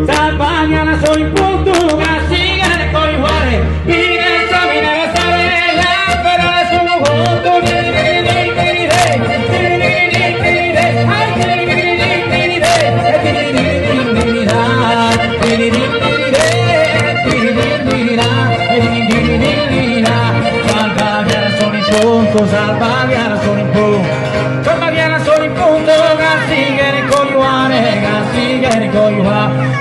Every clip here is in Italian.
Salvagnana sono in punto, castigare con il cuore, mi esamina la sarella, per la sua conto, Salvagnana sono in punto, Salvagnana sono in punto, Salvagnana sono in punto, castigare con il cuore, castigare con il cuore.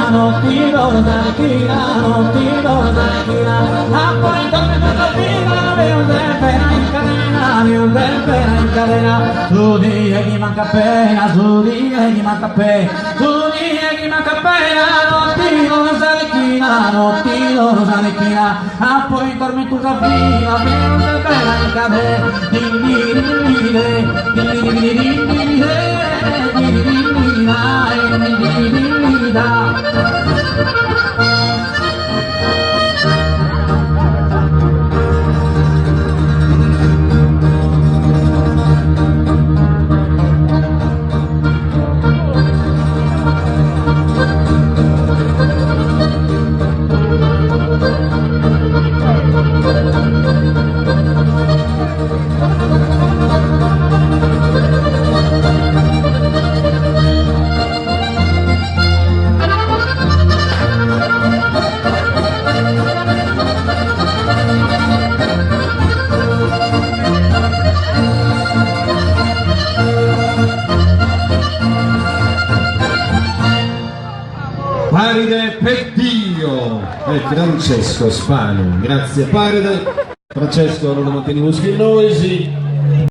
Non ti do la china, non ti do la china, a poi torna la fila, veo pena in cadena, veo pena in cadena, tu di che manca pena, tu di che manca pena, tu di che manca pena, non ti do la china, non ti do la china, a poi torna la fila, veo pena in cadena, di Paride per Dio e Francesco Spano. Grazie Paride. Francesco non lo manteniamo schillosi.